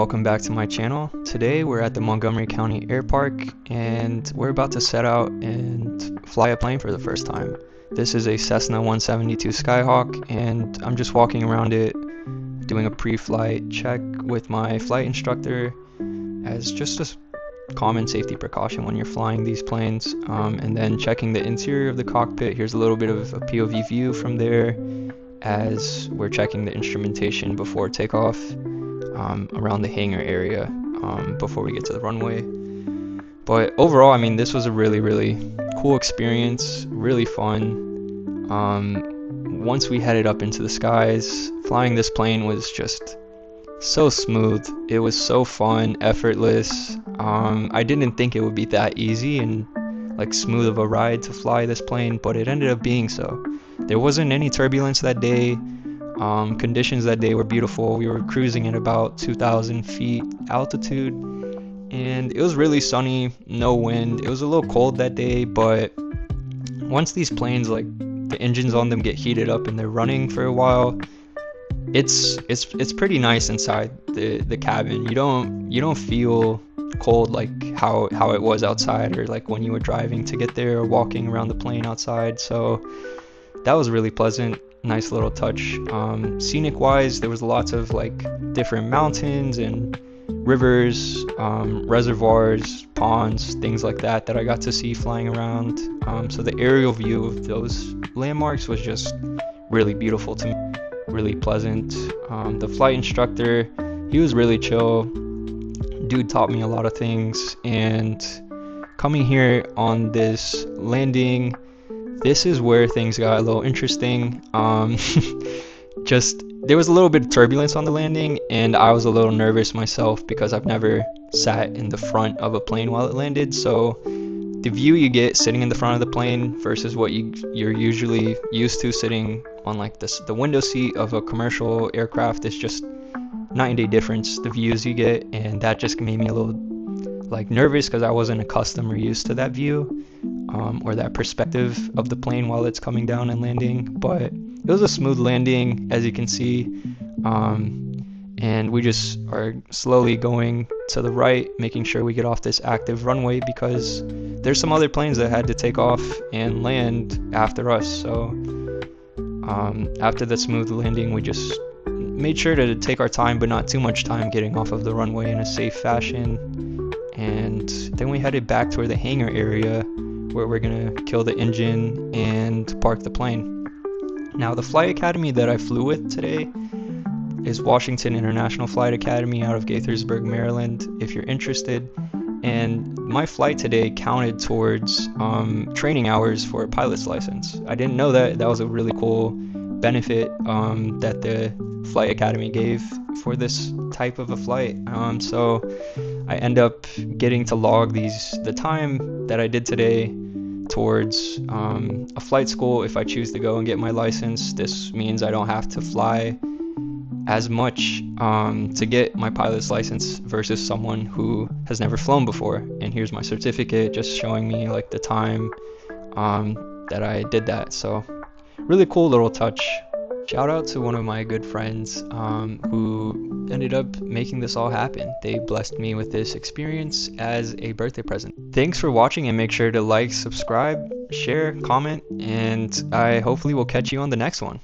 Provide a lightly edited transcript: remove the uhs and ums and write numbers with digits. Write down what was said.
welcome back to my channel. Today we're at the Montgomery County Air Park and we're about to set out and fly a plane for the first time. This is a Cessna 172 Skyhawk and I'm just walking around it doing a pre-flight check with my flight instructor as just a common safety precaution when you're flying these planes, and then checking the interior of the cockpit. Here's a little bit of a POV view from there as we're checking the instrumentation before takeoff around the hangar area before we get to the runway. But overall, I mean, this was a really cool experience, really fun. Once we headed up into the skies, flying this plane was just so smooth. It was so fun, effortless. I didn't think it would be that easy and like smooth of a ride to fly this plane, but it ended up being so. There wasn't any turbulence that day. Conditions that day were beautiful. We were cruising at about 2,000 feet altitude and it was really sunny, no wind. It was a little cold that day, but once these planes, like the engines on them get heated up and they're running for a while, it's pretty nice inside the cabin. You don't feel cold like how it was outside, or like when you were driving to get there or walking around the plane outside. So that was really pleasant, nice little touch. Scenic wise, there was lots of like different mountains and rivers, reservoirs, ponds, things like that I got to see flying around. So the aerial view of those landmarks was just really beautiful to me, really pleasant. The flight instructor, he was really chill. Dude taught me a lot of things, and coming here on this landing, this is where things got a little interesting. Just there was a little bit of turbulence on the landing and I was a little nervous myself because I've never sat in the front of a plane while it landed. So the view you get sitting in the front of the plane versus what you're usually used to sitting on like the window seat of a commercial aircraft is just night and day difference, the views you get, and that just made me a little like nervous because I wasn't accustomed or used to that view or that perspective of the plane while it's coming down and landing. But it was a smooth landing, as you can see, and we just are slowly going to the right, making sure we get off this active runway because there's some other planes that had to take off and land after us. So after the smooth landing, we just made sure to take our time, but not too much time, getting off of the runway in a safe fashion. And then we headed back toward the hangar area where we're gonna kill the engine and park the plane. Now the flight academy that I flew with today is Washington International Flight Academy out of Gaithersburg, Maryland, if you're interested. And my flight today counted towards training hours for a pilot's license. I didn't know that. That was a really cool benefit that the flight academy gave for this type of a flight. So I end up getting to log the time that I did today towards a flight school. If I choose to go and get my license, this means I don't have to fly as much to get my pilot's license versus someone who has never flown before. And here's my certificate just showing me like the time that I did that. So really cool little touch. Shout out to one of my good friends who ended up making this all happen. They blessed me with this experience as a birthday present. Thanks for watching, and make sure to like, subscribe, share, comment, and I hopefully will catch you on the next one.